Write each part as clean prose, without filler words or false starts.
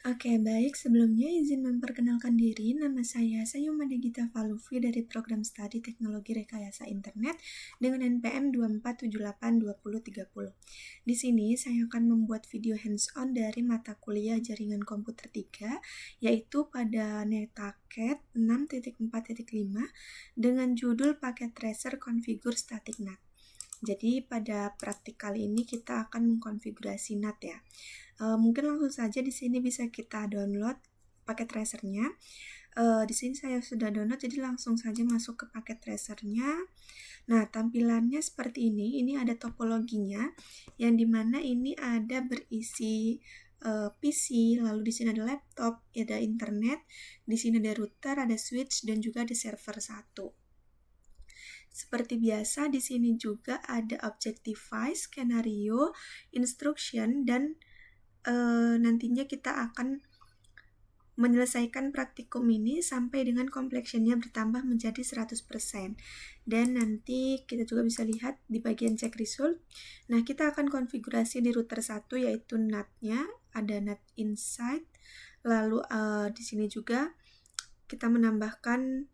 Oke, baik. Sebelumnya izin memperkenalkan diri. Nama saya Sayuma Degita Valuvi dari Program Studi Teknologi Rekayasa Internet dengan NPM 24782030. Di sini saya akan membuat video hands-on dari mata kuliah Jaringan Komputer 3, yaitu pada NetACAD 6.4.5 dengan judul Paket Tracer Configure Static NAT. Jadi pada praktik kali ini kita akan mengkonfigurasi NAT ya. Mungkin langsung saja di sini bisa kita download paket tracernya. Di sini saya sudah download, jadi langsung saja masuk ke paket tracernya. Nah, tampilannya seperti ini. Ini ada topologinya, yang dimana ini ada berisi PC, lalu di sini ada laptop, ada internet, di sini ada router, ada switch, dan juga ada server 1. Seperti biasa, di sini juga ada objectify, skenario, instruction, dan nantinya kita akan menyelesaikan praktikum ini sampai dengan completion-nya bertambah menjadi 100%. Dan nanti kita juga bisa lihat di bagian check result. Nah, kita akan konfigurasi di router 1 yaitu NAT-nya, ada NAT inside. Lalu di sini juga kita menambahkan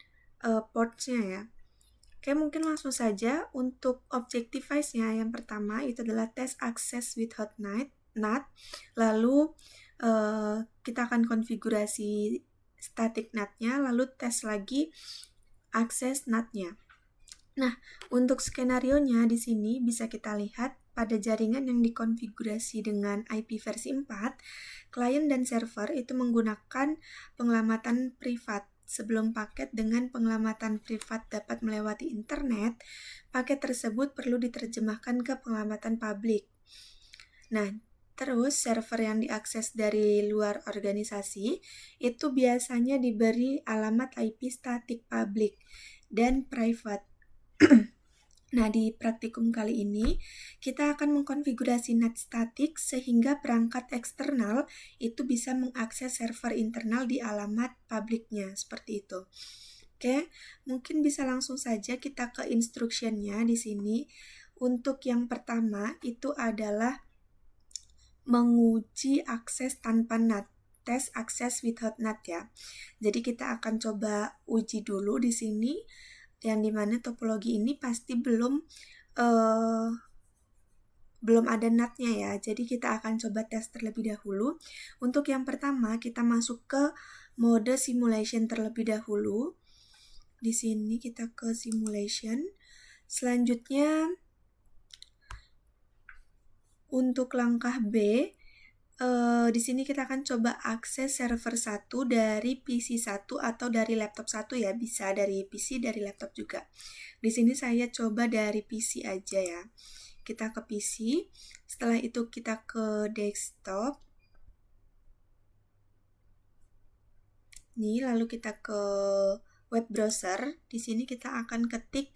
ports-nya ya. Oke, mungkin langsung saja untuk objectify-nya. Yang pertama itu adalah test access with hot NAT. Lalu kita akan konfigurasi static NAT-nya, lalu tes lagi akses NAT-nya. Nah, untuk skenario-nya di sini bisa kita lihat pada jaringan yang dikonfigurasi dengan IP versi 4, klien dan server itu menggunakan penyelamatan privat. Sebelum paket dengan penyelamatan privat dapat melewati internet, paket tersebut perlu diterjemahkan ke penyelamatan publik. Nah, terus server yang diakses dari luar organisasi itu biasanya diberi alamat IP static public dan private. Nah, di praktikum kali ini kita akan mengkonfigurasi NAT static sehingga perangkat eksternal itu bisa mengakses server internal di alamat publiknya, seperti itu. Oke, mungkin bisa langsung saja kita ke instruction-nya di sini. Untuk yang pertama itu adalah menguji akses tanpa NAT, tes access without NAT ya. Jadi kita akan coba uji dulu di sini, yang dimana topologi ini pasti belum ada NAT-nya ya. Jadi kita akan coba tes terlebih dahulu. Untuk yang pertama kita masuk ke mode simulation terlebih dahulu. Di sini kita ke simulation. Selanjutnya untuk langkah B, di sini kita akan coba akses server 1 dari PC 1 atau dari laptop 1 ya, bisa dari PC, dari laptop juga. Di sini saya coba dari PC aja ya. Kita ke PC, setelah itu kita ke desktop. Nih, lalu kita ke web browser. Di sini kita akan ketik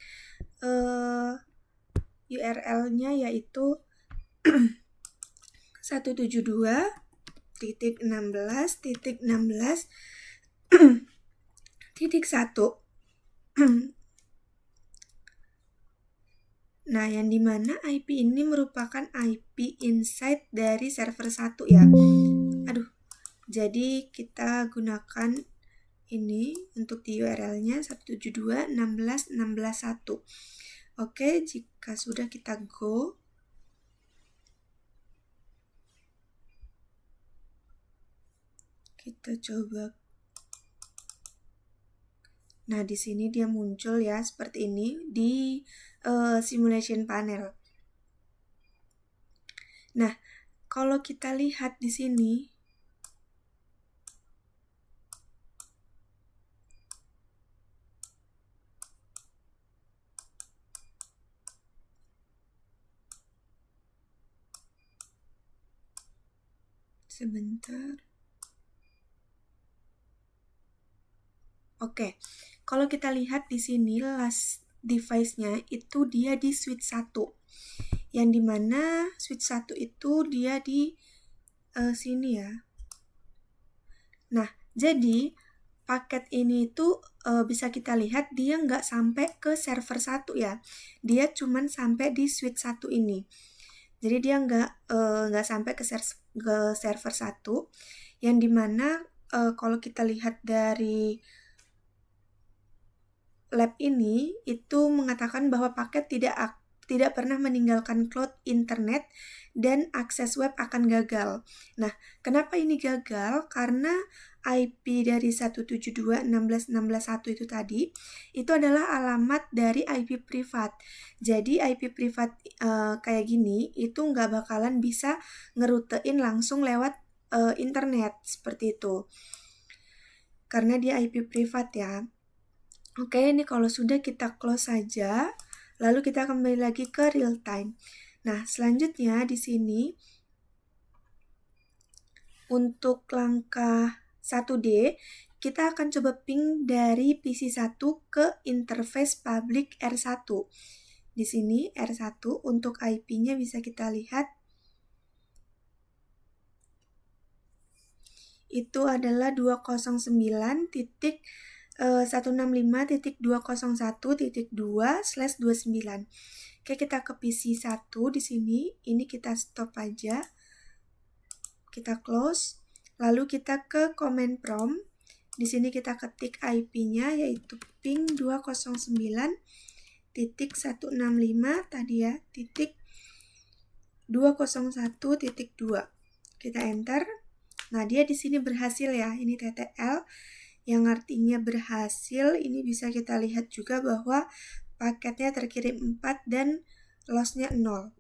URL-nya yaitu 172.16.16.1. Nah, yang dimana IP ini merupakan IP inside dari server 1 ya. Jadi kita gunakan ini untuk di URL-nya 172.16.16.1. Oke, jika sudah kita go. Kita coba. Nah, di sini dia muncul ya seperti ini di simulation panel. Nah, kalau kita lihat di sini, sebentar. Oke, kalau kita lihat di sini last device-nya itu dia di switch 1. Yang dimana switch 1 itu dia di sini ya. Nah, jadi paket ini itu bisa kita lihat dia nggak sampai ke server 1 ya. Dia cuman sampai di switch 1 ini. Jadi dia nggak sampai ke server 1, yang dimana kalau kita lihat dari lab ini itu mengatakan bahwa paket tidak pernah meninggalkan cloud internet dan akses web akan gagal. Nah, kenapa ini gagal? Karena IP dari 172.16.16.1 itu tadi, itu adalah alamat dari IP privat. Jadi IP privat kayak gini, itu nggak bakalan bisa ngerutein langsung lewat internet, seperti itu. Karena dia IP privat ya. Oke, ini kalau sudah kita close saja, lalu kita kembali lagi ke real time. Nah, selanjutnya di sini untuk langkah 1D, kita akan coba ping dari PC1 ke interface public R1. Di sini R1 untuk IP-nya bisa kita lihat itu adalah 205.165.201.2/29. Oke, kita ke PC1 di sini. Ini kita stop aja. Kita close. Lalu kita ke command prompt. Di sini kita ketik IP-nya yaitu ping 209.165 tadi ya, titik 201.2. Kita enter. Nah, dia di sini berhasil ya. Ini TTL yang artinya berhasil. Ini bisa kita lihat juga bahwa paketnya terkirim 4 dan loss-nya 0.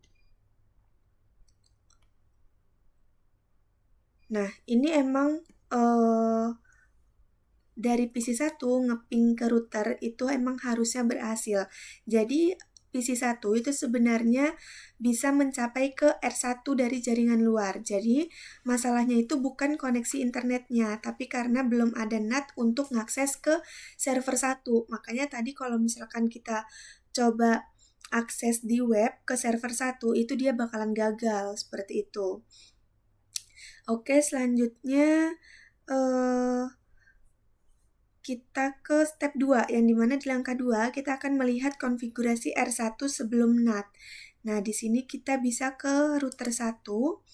Nah, ini emang dari PC1 ngeping ke router itu emang harusnya berhasil. Jadi PC1 itu sebenarnya bisa mencapai ke R1 dari jaringan luar. Jadi masalahnya itu bukan koneksi internetnya, tapi karena belum ada NAT untuk ngakses ke server 1. Makanya tadi kalau misalkan kita coba akses di web ke server 1, itu dia bakalan gagal, seperti itu. Oke, selanjutnya kita ke step 2, yang dimana di langkah 2 kita akan melihat konfigurasi R1 sebelum NAT. Nah, di sini kita bisa ke router 1,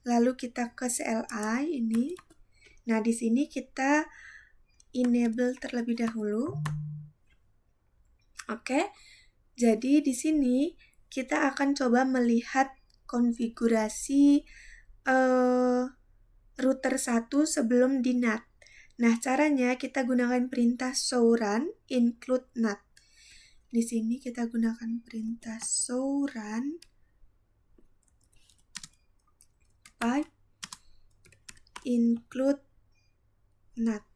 lalu kita ke CLI ini. Nah, di sini kita enable terlebih dahulu. Oke, jadi di sini kita akan coba melihat konfigurasi router 1 sebelum di NAT. Nah, caranya kita gunakan perintah show run include NAT. Di sini kita gunakan perintah show run pipe include NAT.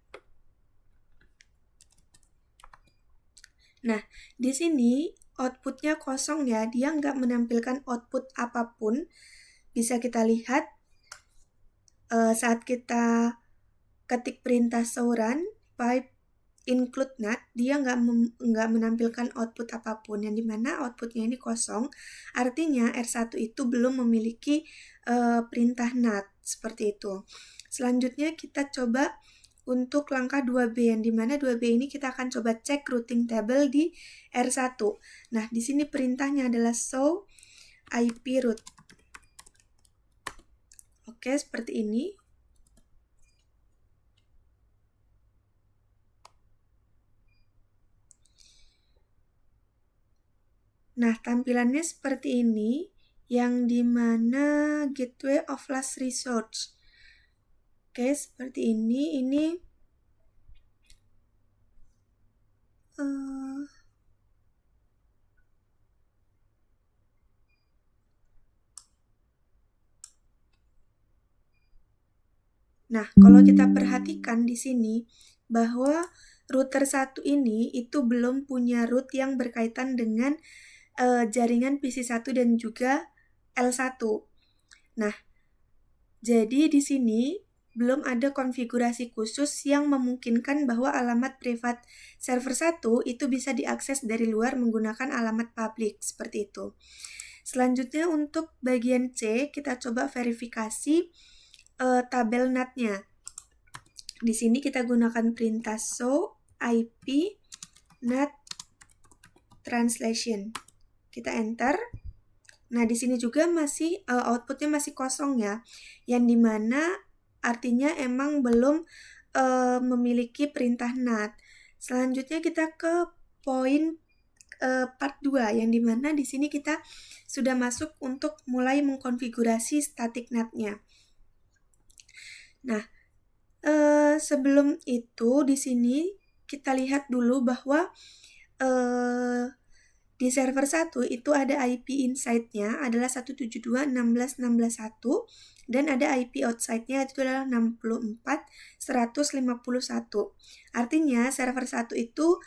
Nah, di sini outputnya kosong ya, dia nggak menampilkan output apapun. Bisa kita lihat saat kita ketik perintah show run pipe include NAT, dia nggak menampilkan output apapun, yang dimana outputnya ini kosong, artinya R1 itu belum memiliki perintah NAT, seperti itu. Selanjutnya kita coba untuk langkah 2B, yang dimana 2B ini kita akan coba cek routing table di R1. Nah, di sini perintahnya adalah show IP route. Oke, seperti ini. Nah, tampilannya seperti ini, yang dimana gateway of last resort. Oke, seperti ini. Nah, kalau kita perhatikan di sini, bahwa router 1 ini itu belum punya root yang berkaitan dengan jaringan PC1 dan juga L1. Nah, jadi di sini belum ada konfigurasi khusus yang memungkinkan bahwa alamat privat server 1 itu bisa diakses dari luar menggunakan alamat publik, seperti itu. Selanjutnya untuk bagian C, kita coba verifikasi tabel NAT-nya. Di sini kita gunakan perintah show IP NAT translation. Kita enter. Nah, di sini juga masih outputnya masih kosong ya, yang dimana artinya emang belum memiliki perintah NAT. Selanjutnya kita ke poin part 2, yang dimana di sini kita sudah masuk untuk mulai mengkonfigurasi static NAT-nya. Nah, sebelum itu di sini kita lihat dulu bahwa di server 1 itu ada IP inside-nya adalah 172.16.16.1 dan ada IP outside-nya itu adalah 64.151. Artinya server 1 itu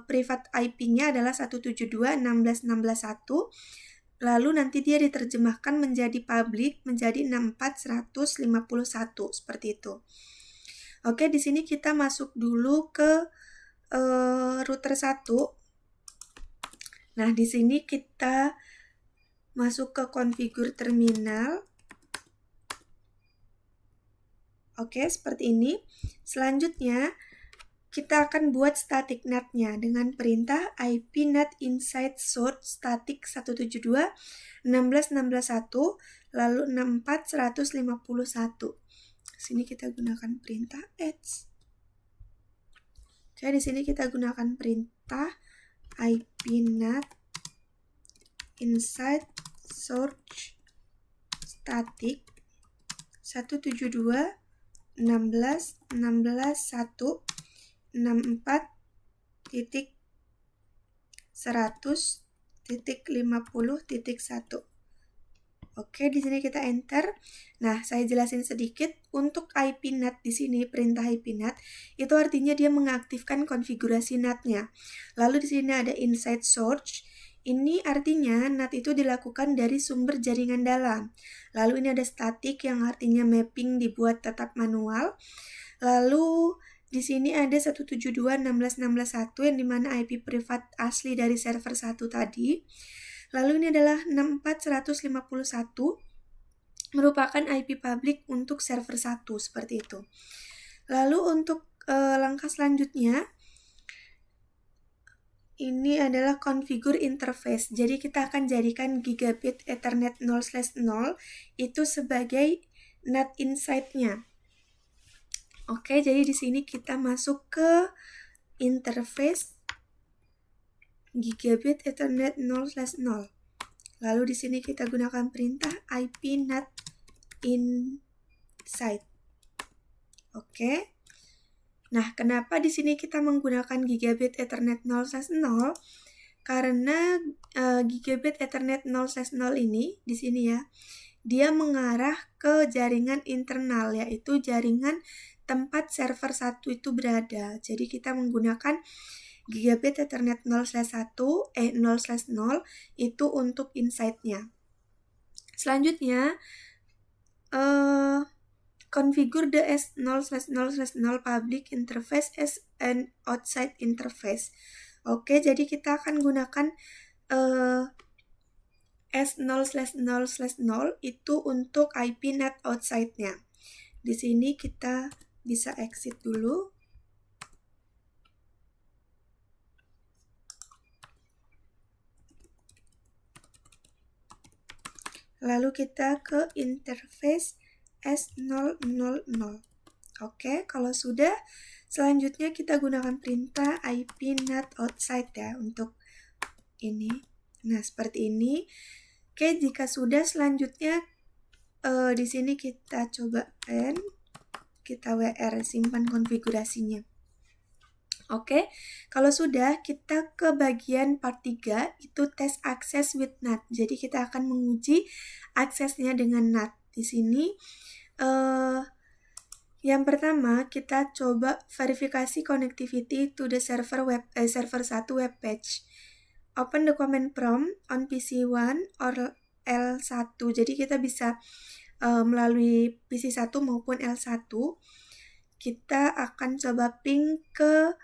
private IP-nya adalah 172.16.16.1, lalu nanti dia diterjemahkan menjadi public menjadi 64.151 seperti itu. Oke, di sini kita masuk dulu ke router 1. Nah, di sini kita masuk ke configure terminal. Oke, seperti ini. Selanjutnya, kita akan buat static NAT-nya dengan perintah IP NAT inside source static 172.16.16.1 lalu 64.151. Sini kita gunakan perintah edge. Oke, di sini kita gunakan perintah IP NAT inside source static 172.16.1.4.100.50.1. Oke, di sini kita enter. Nah, saya jelasin sedikit untuk IP NAT di sini, perintah IP NAT itu artinya dia mengaktifkan konfigurasi NAT-nya. Lalu di sini ada inside source. Ini artinya NAT itu dilakukan dari sumber jaringan dalam. Lalu ini ada static yang artinya mapping dibuat tetap manual. Lalu di sini ada 172.16.16.1 yang dimana IP privat asli dari server 1 tadi. Lalu ini adalah 64.151 merupakan IP public untuk server 1 seperti itu. Lalu untuk langkah selanjutnya ini adalah configure interface. Jadi kita akan jadikan gigabit Ethernet 0/0 itu sebagai NAT inside-nya. Oke, jadi di sini kita masuk ke interface gigabit Ethernet 0/0. Lalu di sini kita gunakan perintah IP NAT inside. Oke. Nah, kenapa di sini kita menggunakan gigabit Ethernet 0/0? Karena gigabit Ethernet 0/0 ini di sini ya, dia mengarah ke jaringan internal, yaitu jaringan tempat server 1 itu berada. Jadi kita menggunakan gigabit Ethernet 0/0 itu untuk inside-nya. Selanjutnya, configure the S0/0/0 public interface as an outside interface. Oke, jadi kita akan gunakan S0/0/0 itu untuk IP NAT outside-nya. Di sini kita bisa exit dulu. Lalu kita ke interface S000. Oke, kalau sudah, selanjutnya kita gunakan perintah IP NAT outside ya untuk ini. Nah, seperti ini. Oke, jika sudah, selanjutnya di sini kita coba end, kita WR simpan konfigurasinya. Oke, kalau sudah, kita ke bagian part 3, itu tes access with NAT. Jadi kita akan menguji aksesnya dengan NAT. Di sini, yang pertama, kita coba verifikasi connectivity to the server 1 web page. Open the command prompt on PC1 or L1. Jadi kita bisa melalui PC1 maupun L1. Kita akan coba ping ke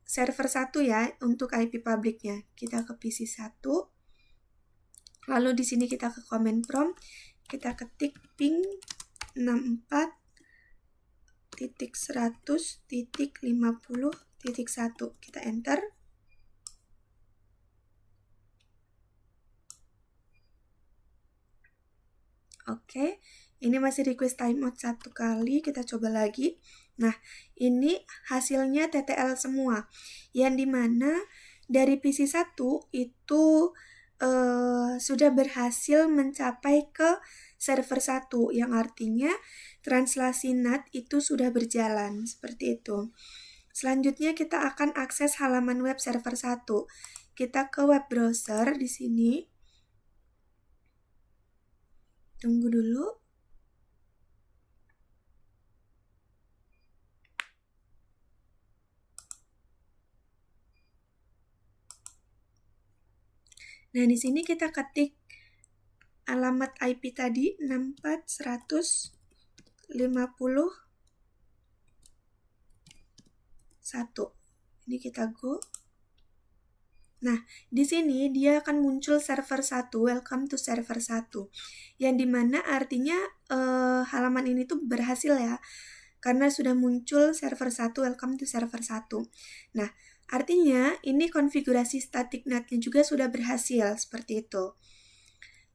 server 1 ya untuk IP publiknya. Kita ke PC1. Lalu di sini kita ke command prompt, kita ketik ping 64.100.50.1. Kita enter. Oke, ini masih request timeout 1 kali, kita coba lagi. Nah, ini hasilnya TTL semua, yang dimana dari PC 1 itu sudah berhasil mencapai ke server 1, yang artinya translasi NAT itu sudah berjalan, seperti itu. Selanjutnya kita akan akses halaman web server 1. Kita ke web browser di sini. Tunggu dulu. Nah, di sini kita ketik alamat IP tadi 64.150.1. Ini kita go. Nah, di sini dia akan muncul server 1, welcome to server 1. Yang dimana artinya halaman ini tuh berhasil ya, karena sudah muncul server 1, welcome to server 1. Nah, artinya ini konfigurasi static NAT-nya juga sudah berhasil, seperti itu.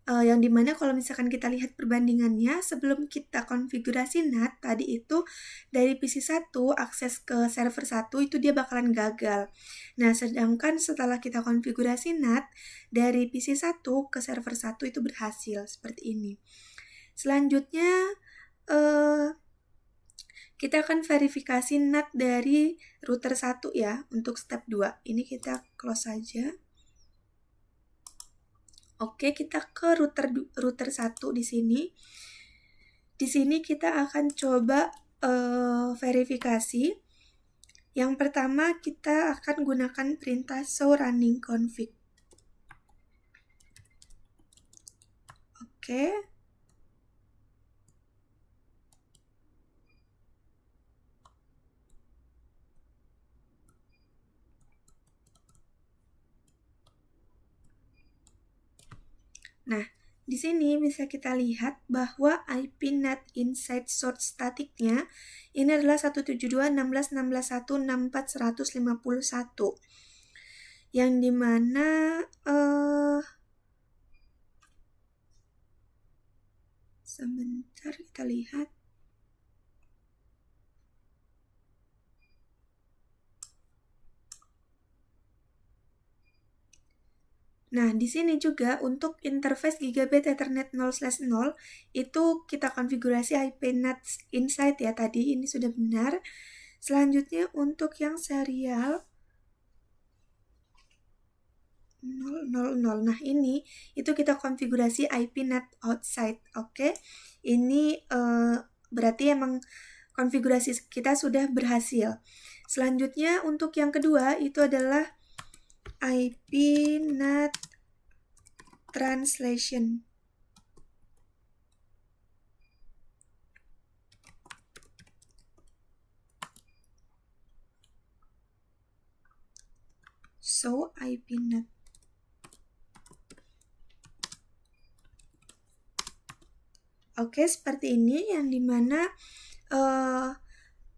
Yang dimana kalau misalkan kita lihat perbandingannya, sebelum kita konfigurasi NAT, tadi itu dari PC 1 akses ke server 1 itu dia bakalan gagal. Nah, sedangkan setelah kita konfigurasi NAT, dari PC 1 ke server 1 itu berhasil, seperti ini. Selanjutnya, kita akan verifikasi NAT dari router 1 ya, untuk step 2. Ini kita close saja. Oke, kita ke router 1 di sini. Di sini kita akan coba verifikasi. Yang pertama kita akan gunakan perintah show running config. Oke. Nah, di sini bisa kita lihat bahwa IP NAT inside source statiknya ini adalah 172.16.16.1.64.151, yang dimana sebentar kita lihat. Nah, di sini juga untuk interface Gigabit Ethernet 0/0 itu kita konfigurasi IP NAT inside ya tadi, ini sudah benar. Selanjutnya untuk yang serial 000. Nah, ini itu kita konfigurasi IP NAT outside. Oke. Ini berarti emang konfigurasi kita sudah berhasil. Selanjutnya untuk yang kedua itu adalah IP NAT translation. So IP NAT. Oke, seperti ini yang dimana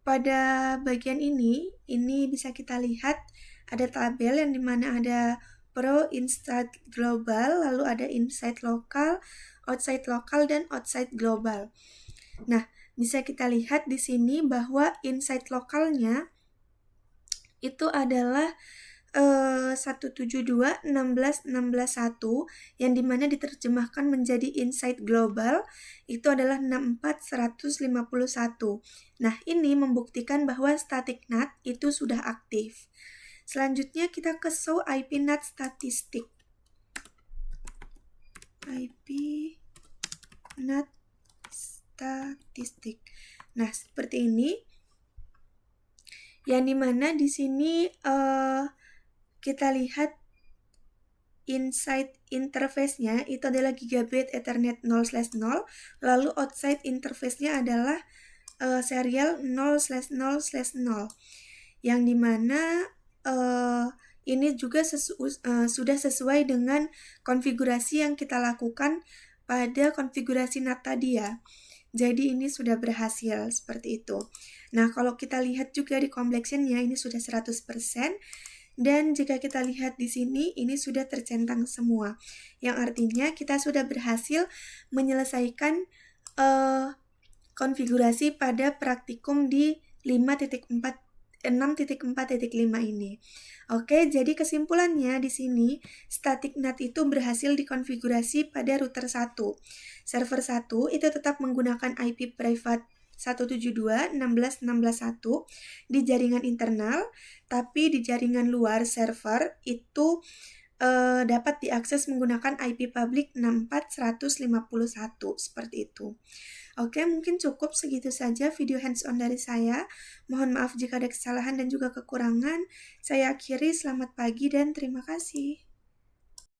pada bagian ini bisa kita lihat ada tabel yang dimana ada Pro, Inside Global, lalu ada Inside Lokal, Outside Lokal, dan Outside Global. Nah, bisa kita lihat di sini bahwa Inside Lokalnya itu adalah 172.16.16.1 yang dimana diterjemahkan menjadi Inside Global itu adalah 64.151. Nah, ini membuktikan bahwa static NAT itu sudah aktif. Selanjutnya kita ke show IP NAT statistik. IP NAT statistik. Nah, seperti ini. Yang dimana di sini kita lihat inside interface-nya itu adalah Gigabit Ethernet 0/0, lalu outside interface-nya adalah serial 0/0/0, yang dimana ini juga sudah sesuai dengan konfigurasi yang kita lakukan pada konfigurasi NAT tadi ya. Jadi ini sudah berhasil seperti itu. Nah, kalau kita lihat juga di completion-nya ini sudah 100%. Dan jika kita lihat di sini, ini sudah tercentang semua. Yang artinya kita sudah berhasil menyelesaikan konfigurasi pada praktikum di 6.4.5 ini. Oke, jadi kesimpulannya di sini, static NAT itu berhasil dikonfigurasi pada router 1. Server 1 itu tetap menggunakan IP private 172.16.16.1 di jaringan internal, tapi di jaringan luar server itu dapat diakses menggunakan IP public 64.151, seperti itu. Oke, mungkin cukup segitu saja video hands-on dari saya. Mohon maaf jika ada kesalahan dan juga kekurangan. Saya akhiri, selamat pagi dan terima kasih.